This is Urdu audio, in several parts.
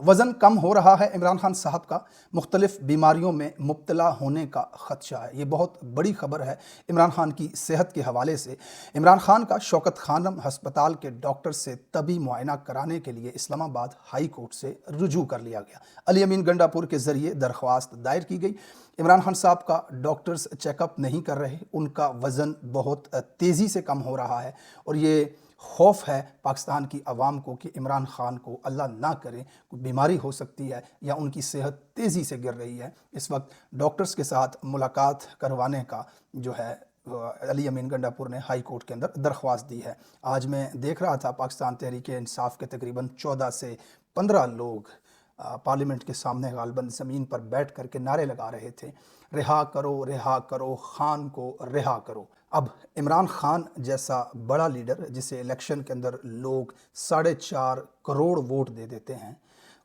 وزن کم ہو رہا ہے عمران خان صاحب کا، مختلف بیماریوں میں مبتلا ہونے کا خدشہ ہے۔ یہ بہت بڑی خبر ہے عمران خان کی صحت کے حوالے سے۔ عمران خان کا شوکت خانم ہسپتال کے ڈاکٹر سے طبی معائنہ کرانے کے لیے اسلام آباد ہائی کورٹ سے رجوع کر لیا گیا۔ علی امین گنڈا پور کے ذریعے درخواست دائر کی گئی۔ عمران خان صاحب کا ڈاکٹرز چیک اپ نہیں کر رہے، ان کا وزن بہت تیزی سے کم ہو رہا ہے، اور یہ خوف ہے پاکستان کی عوام کو کہ عمران خان کو اللہ نہ کرے کوئی بیماری ہو سکتی ہے یا ان کی صحت تیزی سے گر رہی ہے۔ اس وقت ڈاکٹرز کے ساتھ ملاقات کروانے کا جو ہے علی امین گنڈا پور نے ہائی کورٹ کے اندر درخواست دی ہے۔ آج میں دیکھ رہا تھا پاکستان تحریک انصاف کے تقریباً 14 سے 15 لوگ پارلیمنٹ کے سامنے غالباً زمین پر بیٹھ کر کے نعرے لگا رہے تھے، رہا کرو خان کو رہا کرو۔ اب عمران خان جیسا بڑا لیڈر جسے الیکشن کے اندر لوگ 4.5 کروڑ ووٹ دے دیتے ہیں،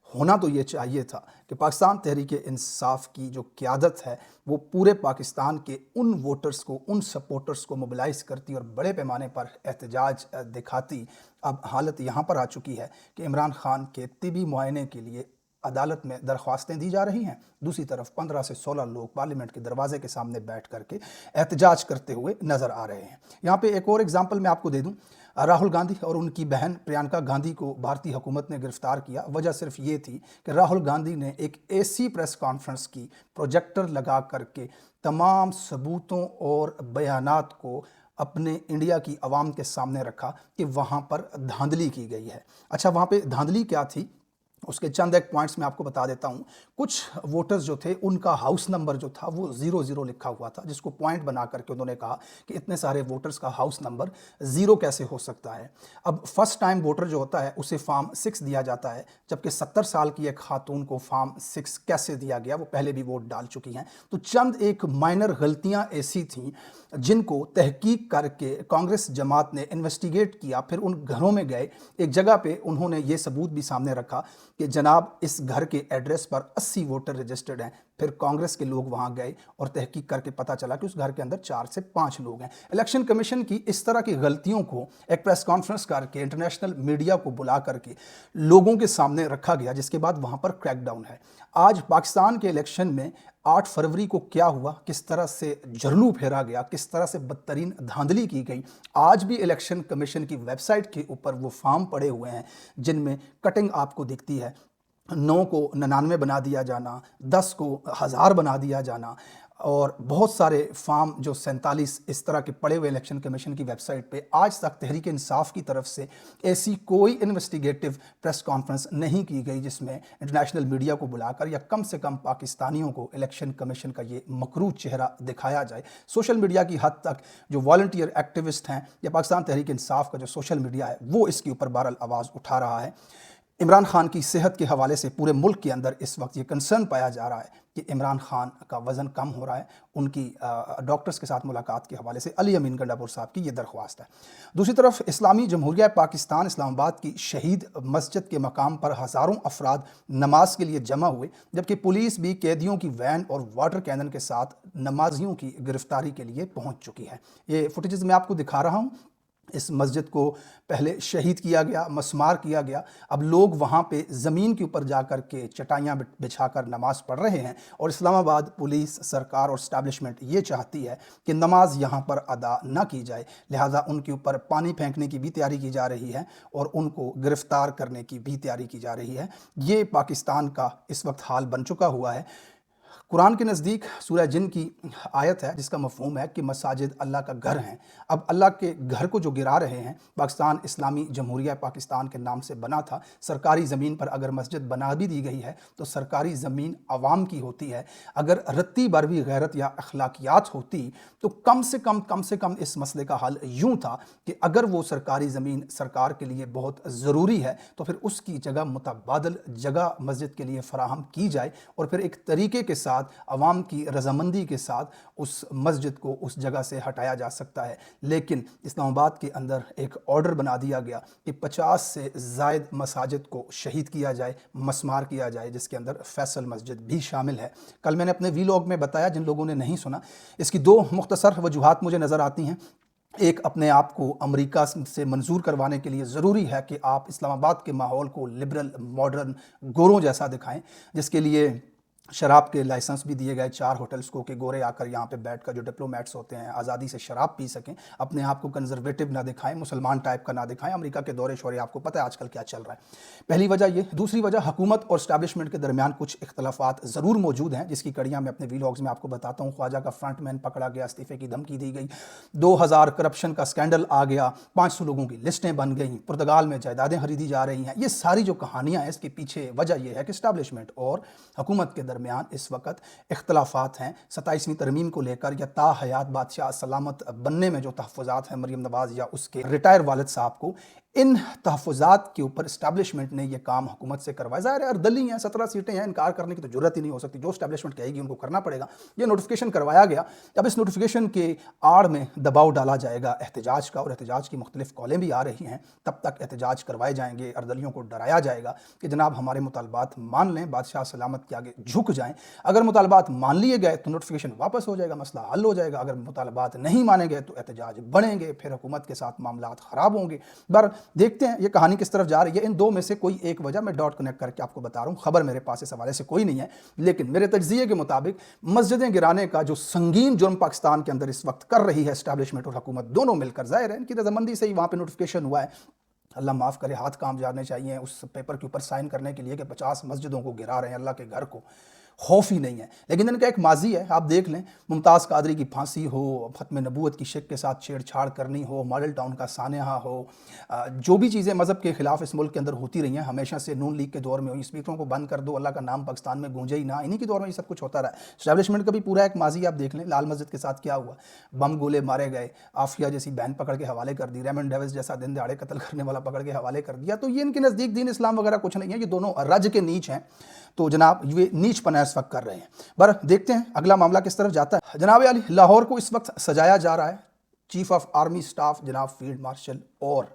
ہونا تو یہ چاہیے تھا کہ پاکستان تحریک انصاف کی جو قیادت ہے وہ پورے پاکستان کے ان ووٹرز کو، ان سپورٹرز کو موبلائز کرتی اور بڑے پیمانے پر احتجاج دکھاتی۔ اب حالت یہاں پر آ چکی ہے کہ عمران خان کے طبی معائنے کے لیے عدالت میں درخواستیں دی جا رہی ہیں، دوسری طرف 15 سے 16 لوگ پارلیمنٹ کے دروازے کے سامنے بیٹھ کر کے احتجاج کرتے ہوئے نظر آ رہے ہیں۔ یہاں پہ ایک اور اگزامپل میں آپ کو دے دوں، راہل گاندھی اور ان کی بہن پریانکا گاندھی کو بھارتی حکومت نے گرفتار کیا۔ وجہ صرف یہ تھی کہ راہل گاندھی نے ایک ایسی پریس کانفرنس کی، پروجیکٹر لگا کر کے تمام ثبوتوں اور بیانات کو اپنے انڈیا کی عوام کے سامنے رکھا کہ وہاں پر دھاندلی کی گئی ہے۔ اچھا، وہاں پہ دھاندلی کیا تھی اس کے چند ایک پوائنٹس میں آپ کو بتا دیتا ہوں۔ کچھ ووٹرز جو تھے ان کا ہاؤس نمبر جو تھا وہ 00 لکھا ہوا تھا، جس کو پوائنٹ بنا کر کے انہوں نے کہا کہ اتنے سارے ووٹرز کا ہاؤس نمبر 0 کیسے ہو سکتا ہے۔ اب فرسٹ ٹائم ووٹر جو ہوتا ہے اسے فارم 6 دیا جاتا ہے، جبکہ 70 سال کی ایک خاتون کو فارم 6 کیسے دیا گیا؟ وہ پہلے بھی ووٹ ڈال چکی ہیں۔ تو چند ایک مائنر غلطیاں ایسی تھیں جن کو تحقیق کر کے کانگریس جماعت نے انویسٹیگیٹ کیا، پھر ان گھروں میں گئے، ایک جگہ پہ انہوں نے یہ ثبوت بھی سامنے رکھا کہ جناب اس گھر کے ایڈریس پر 80 ووٹر رجسٹرڈ ہیں۔ پھر کانگریس کے لوگ وہاں گئے اور تحقیق کر کے پتہ چلا کہ اس گھر کے اندر 4 سے 5 لوگ ہیں۔ الیکشن کمیشن کی اس طرح کی غلطیوں کو ایک پریس کانفرنس کر کے انٹرنیشنل میڈیا کو بلا کر کے لوگوں کے سامنے رکھا گیا، جس کے بعد وہاں پر کریک ڈاؤن ہے۔ آج پاکستان کے الیکشن میں 8 فروری کو کیا ہوا، کس طرح سے جھرلو پھیرا گیا، کس طرح سے بدترین دھاندلی کی گئی، آج بھی الیکشن کمیشن کی ویب سائٹ کے اوپر وہ فارم پڑے ہوئے ہیں جن میں کٹنگ آپ کو دکھتی ہے، 9 کو 99 بنا دیا جانا، 10 کو 1000 بنا دیا جانا، اور بہت سارے فارم جو 47 اس طرح کے پڑے ہوئے الیکشن کمیشن کی ویب سائٹ پہ۔ آج تک تحریک انصاف کی طرف سے ایسی کوئی انویسٹیگیٹو پریس کانفرنس نہیں کی گئی جس میں انٹرنیشنل میڈیا کو بلا کر یا کم سے کم پاکستانیوں کو الیکشن کمیشن کا یہ مکروہ چہرہ دکھایا جائے۔ سوشل میڈیا کی حد تک جو والنٹیئر ایکٹیوسٹ ہیں یا پاکستان تحریک انصاف کا جو سوشل میڈیا ہے وہ اس کے اوپر بہرحال آواز اٹھا رہا ہے۔ عمران خان کی صحت کے حوالے سے پورے ملک کے اندر اس وقت یہ کنسرن پایا جا رہا ہے کہ عمران خان کا وزن کم ہو رہا ہے۔ ان کی ڈاکٹرز کے ساتھ ملاقات کے حوالے سے علی امین گنڈا پور صاحب کی یہ درخواست ہے۔ دوسری طرف اسلامی جمہوریہ پاکستان اسلام آباد کی شہید مسجد کے مقام پر ہزاروں افراد نماز کے لیے جمع ہوئے، جبکہ پولیس بھی قیدیوں کی وین اور واٹر کینن کے ساتھ نمازیوں کی گرفتاری کے لیے پہنچ چکی ہے۔ یہ فوٹیجز میں آپ کو دکھا رہا ہوں۔ اس مسجد کو پہلے شہید کیا گیا، مسمار کیا گیا، اب لوگ وہاں پہ زمین کے اوپر جا کر کے چٹائیاں بچھا کر نماز پڑھ رہے ہیں، اور اسلام آباد پولیس، سرکار اور اسٹیبلشمنٹ یہ چاہتی ہے کہ نماز یہاں پر ادا نہ کی جائے، لہٰذا ان کے اوپر پانی پھینکنے کی بھی تیاری کی جا رہی ہے اور ان کو گرفتار کرنے کی بھی تیاری کی جا رہی ہے۔ یہ پاکستان کا اس وقت حال بن چکا ہوا ہے۔ قرآن کے نزدیک سورہ جن کی آیت ہے جس کا مفہوم ہے کہ مساجد اللہ کا گھر ہیں۔ اب اللہ کے گھر کو جو گرا رہے ہیں، پاکستان اسلامی جمہوریہ پاکستان کے نام سے بنا تھا، سرکاری زمین پر اگر مسجد بنا بھی دی گئی ہے تو سرکاری زمین عوام کی ہوتی ہے۔ اگر رتی بھر بھی غیرت یا اخلاقیات ہوتی تو کم سے کم اس مسئلے کا حل یوں تھا کہ اگر وہ سرکاری زمین سرکار کے لیے بہت ضروری ہے تو پھر اس کی جگہ متبادل جگہ مسجد کے لیے فراہم کی جائے، اور پھر ایک طریقے کے ساتھ عوام کی رضامندی کے ساتھ اس مسجد کو اس جگہ سے ہٹایا جا سکتا ہے۔ لیکن اسلام آباد کے اندر ایک آرڈر بنا دیا گیا کہ 50 سے زائد مساجد کو شہید کیا جائے، مسمار کیا جائے، جس کے اندر فیصل مسجد بھی شامل ہے۔ کل میں نے اپنے ویلاگ میں بتایا، جن لوگوں نے نہیں سنا، اس کی 2 مختصر وجوہات مجھے نظر آتی ہیں۔ ایک اپنے آپ کو امریکہ سے منظور کروانے کے لیے ضروری ہے کہ آپ اسلام آباد کے ماحول کو لبرل ماڈرن گوروں جیسا دکھائیں، جس کے لیے شراب کے لائسنس بھی دیے گئے 4 ہوٹلز کو کہ گورے آ کر یہاں پہ بیٹھ کر جو ڈپلومیٹس ہوتے ہیں آزادی سے شراب پی سکیں، اپنے آپ کو کنزرویٹو نہ دکھائیں، مسلمان ٹائپ کا نہ دکھائیں۔ امریکہ کے دورے شورے آپ کو پتہ ہے آج کل کیا چل رہا ہے۔ پہلی وجہ یہ۔ دوسری وجہ حکومت اور اسٹیبلشمنٹ کے درمیان کچھ اختلافات ضرور موجود ہیں، جس کی کڑیاں میں اپنے ویلاگز میں آپ کو بتاتا ہوں۔ خواجہ کا فرنٹ مین پکڑا گیا، استعفے کی دھمکی دی گئی، 2000 کرپشن کا سکینڈل آ گیا، 500 لوگوں کی لسٹیں بن گئیں، پرتگال میں جائیدادیں خریدی جا رہی ہیں۔ یہ ساری جو کہانیاں ہیں اس کے پیچھے وجہ یہ ہے کہ اسٹیبلشمنٹ اور حکومت کے درمیان اس وقت اختلافات ہیں۔ 27ویں ترمیم کو لے کر یا تا حیات بادشاہ سلامت بننے میں جو تحفظات ہیں مریم نواز یا اس کے ریٹائر والد صاحب کو، ان تحفظات کے اوپر اسٹیبلشمنٹ نے یہ کام حکومت سے کروایا۔ ظاہر ہے اردلی ہیں، 17 سیٹیں ہیں، انکار کرنے کی تو جرت ہی نہیں ہو سکتی۔ جو اسٹیبلشمنٹ کہے گی ان کو کرنا پڑے گا۔ یہ نوٹیفیکیشن کروایا گیا۔ اب اس نوٹیفیکیشن کے آڑ میں دباؤ ڈالا جائے گا احتجاج کا، اور احتجاج کی مختلف کالیں بھی آ رہی ہیں۔ تب تک احتجاج کروائے جائیں گے، اردلیوں کو ڈرایا جائے گا کہ جناب ہمارے مطالبات مان لیں، بادشاہ سلامت کے آگے جھک جائیں۔ اگر مطالبات مان لیے گئے تو نوٹیفیکیشن واپس ہو جائے گا، مسئلہ حل ہو جائے گا۔ اگر مطالبات نہیں مانے گئے تو احتجاج بڑھیں گے، پھر حکومت کے ساتھ معاملات خراب ہوں گے۔ دیکھتے ہیں یہ کہانی کس طرف جا رہی ہے۔ ان دو میں سے کوئی ایک وجہ میں ڈاٹ کنیکٹ کر کے آپ کو بتا رہا ہوں، خبر میرے پاس اس حوالے سے کوئی نہیں ہے، لیکن میرے تجزیے کے مطابق مسجدیں گرانے کا جو سنگین جرم پاکستان کے اندر اس وقت کر رہی ہے اسٹیبلشمنٹ اور حکومت دونوں مل کر، ظاہر ہے ان کی رضامندی سے ہی وہاں پہ نوٹیفیکیشن ہوا ہے۔ اللہ معاف کرے، ہاتھ کام جانے چاہیے اس پیپر کے اوپر سائن کرنے کے لیے کہ 50 مسجدوں کو گرا رہے ہیں، اللہ کے گھر کو خوف ہی نہیں ہے۔ لیکن ان کا ایک ماضی ہے، آپ دیکھ لیں، ممتاز قادری کی پھانسی ہو، ختم نبوت کی شک کے ساتھ چھیڑ چھاڑ کرنی ہو، ماڈل ٹاؤن کا سانحہ ہو، جو بھی چیزیں مذہب کے خلاف اس ملک کے اندر ہوتی رہی ہیں ہمیشہ سے، نون لیگ کے دور میں ہوئی، اسپیکروں کو بند کر دو، اللہ کا نام پاکستان میں گونجے ہی نہ، انہی کے دور میں یہ سب کچھ ہوتا رہا ہے۔ اسٹیبلشمنٹ کا بھی پورا ایک ماضی آپ دیکھ لیں، لال مسجد کے ساتھ کیا ہوا، بم گولے مارے گئے، عافیہ جیسی بہن پکڑ کے حوالے کر دی، ریمنڈ ڈیوس جیسا دن دہاڑے قتل کرنے والا پکڑ کے حوالے کر دیا۔ تو یہ ان کے نزدیک دین اسلام وغیرہ کچھ نہیں ہے، یہ دونوں رج کے نیچ ہیں، تو جناب یہ نیچ پنا اس وقت کر رہے ہیں۔ دیکھتے ہیں اگلا معاملہ کس طرف جاتا ہے۔ جناب علی، لاہور کو اس وقت سجایا جا رہا ہے۔ چیف آف آرمی سٹاف جناب فیلڈ مارشل اور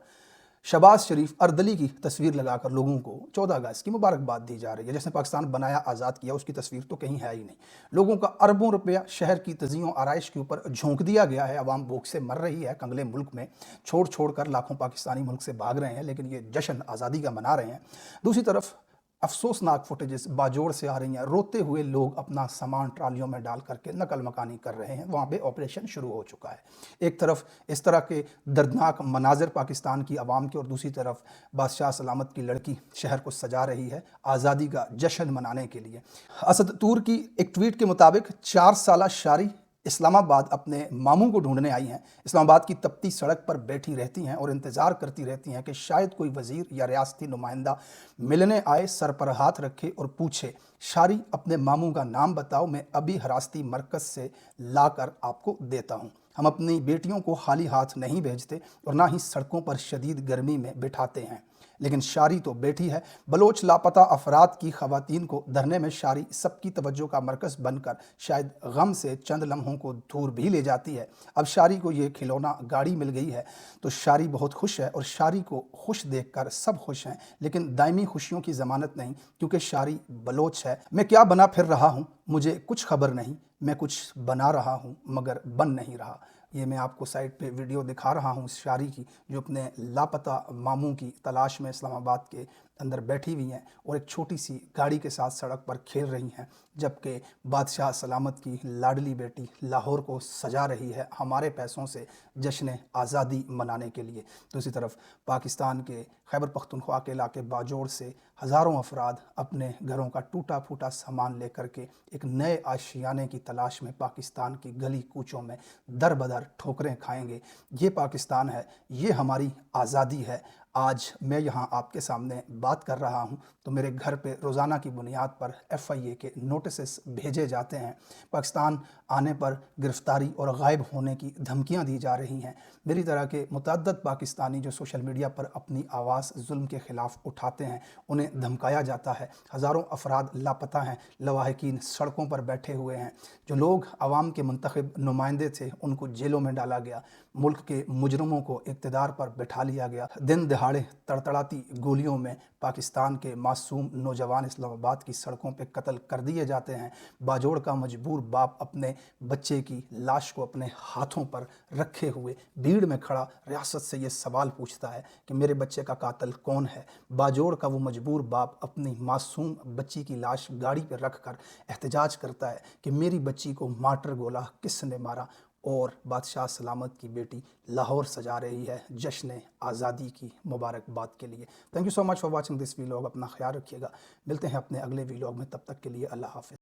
شہباز شریف اردلی کی تصویر لگا کر لوگوں کو 14 اگست کی مبارکباد دی جا رہی ہے۔ جس نے پاکستان بنایا، آزاد کیا، اس کی تصویر تو کہیں ہے ہی نہیں۔ لوگوں کا اربوں روپیہ شہر کی تزئین و آرائش کے اوپر جھونک دیا گیا ہے۔ عوام بھوک سے مر رہی ہے کنگلے ملک میں، چھوڑ کر لاکھوں پاکستانی ملک سے بھاگ رہے ہیں، لیکن یہ جشن آزادی کا منا رہے ہیں۔ دوسری طرف افسوسناک فوٹیجز باجوڑ سے آ رہی ہیں، روتے ہوئے لوگ اپنا سامان ٹرالیوں میں ڈال کر کے نقل مکانی کر رہے ہیں، وہاں پہ آپریشن شروع ہو چکا ہے۔ ایک طرف اس طرح کے دردناک مناظر پاکستان کی عوام کے، اور دوسری طرف بادشاہ سلامت کی لڑکی شہر کو سجا رہی ہے آزادی کا جشن منانے کے لیے۔ اسد طور کی ایک ٹویٹ کے مطابق 4 سالہ شاری اسلام آباد اپنے ماموں کو ڈھونڈنے آئی ہیں، اسلام آباد کی تپتی سڑک پر بیٹھی رہتی ہیں اور انتظار کرتی رہتی ہیں کہ شاید کوئی وزیر یا ریاستی نمائندہ ملنے آئے، سر پر ہاتھ رکھے اور پوچھے، شاری اپنے ماموں کا نام بتاؤ، میں ابھی حراستی مرکز سے لا کر آپ کو دیتا ہوں۔ ہم اپنی بیٹیوں کو خالی ہاتھ نہیں بھیجتے اور نہ ہی سڑکوں پر شدید گرمی میں بٹھاتے ہیں، لیکن شاری تو بیٹھی ہے۔ بلوچ لاپتہ افراد کی خواتین کو دھرنے میں شاری سب کی توجہ کا مرکز بن کر شاید غم سے چند لمحوں کو دور بھی لے جاتی ہے۔ اب شاری کو یہ کھلونا گاڑی مل گئی ہے تو شاری بہت خوش ہے، اور شاری کو خوش دیکھ کر سب خوش ہیں، لیکن دائمی خوشیوں کی ضمانت نہیں، کیونکہ شاری بلوچ ہے۔ میں کیا بنا پھر رہا ہوں مجھے کچھ خبر نہیں، میں کچھ بنا رہا ہوں مگر بن نہیں رہا۔ یہ میں آپ کو سائٹ پہ ویڈیو دکھا رہا ہوں اس شاری کی، جو اپنے لاپتہ ماموں کی تلاش میں اسلام آباد کے اندر بیٹھی ہوئی ہیں اور ایک چھوٹی سی گاڑی کے ساتھ سڑک پر کھیل رہی ہیں، جبکہ بادشاہ سلامت کی لاڈلی بیٹی لاہور کو سجا رہی ہے ہمارے پیسوں سے جشن آزادی منانے کے لیے۔ دوسری طرف پاکستان کے خیبر پختونخوا کے علاقے باجوڑ سے ہزاروں افراد اپنے گھروں کا ٹوٹا پھوٹا سامان لے کر کے ایک نئے آشیانے کی تلاش میں پاکستان کی گلی کوچوں میں در بدر ٹھوکریں کھائیں گے۔ یہ پاکستان ہے، یہ ہماری آزادی ہے۔ آج میں یہاں آپ کے سامنے بات کر رہا ہوں تو میرے گھر پہ روزانہ کی بنیاد پر FIA کے نوٹسز بھیجے جاتے ہیں، پاکستان آنے پر گرفتاری اور غائب ہونے کی دھمکیاں دی جا رہی ہیں۔ میری طرح کے متعدد پاکستانی جو سوشل میڈیا پر اپنی آواز ظلم کے خلاف اٹھاتے ہیں، انہیں دھمکایا جاتا ہے۔ ہزاروں افراد لاپتہ ہیں، لواحقین سڑکوں پر بیٹھے ہوئے ہیں، جو لوگ عوام کے منتخب نمائندے تھے ان کو جیلوں میں ڈالا گیا، ملک کے مجرموں کو اقتدار پر بٹھا لیا گیا، دن دہاڑے دہاڑے تڑتڑاتی گولیوں میں پاکستان کے معصوم نوجوان اسلام آباد کی سڑکوں پہ قتل کر دیے جاتے ہیں، باجوڑ کا مجبور باپ اپنے بچے کی لاش کو اپنے ہاتھوں پر رکھے ہوئے بھیڑ میں کھڑا ریاست سے یہ سوال پوچھتا ہے کہ میرے بچے کا قاتل کون ہے۔ باجوڑ کا وہ مجبور باپ اپنی معصوم بچی کی لاش گاڑی پہ رکھ کر احتجاج کرتا ہے کہ میری بچی کو مارٹر گولا کس نے مارا، اور بادشاہ سلامت کی بیٹی لاہور سجا رہی ہے جشن آزادی کی مبارکباد کے لیے۔ Thank you so much for watching this vlog, اپنا خیال رکھیے گا، ملتے ہیں اپنے اگلے ویلاگ میں، تب تک کے لیے اللہ حافظ۔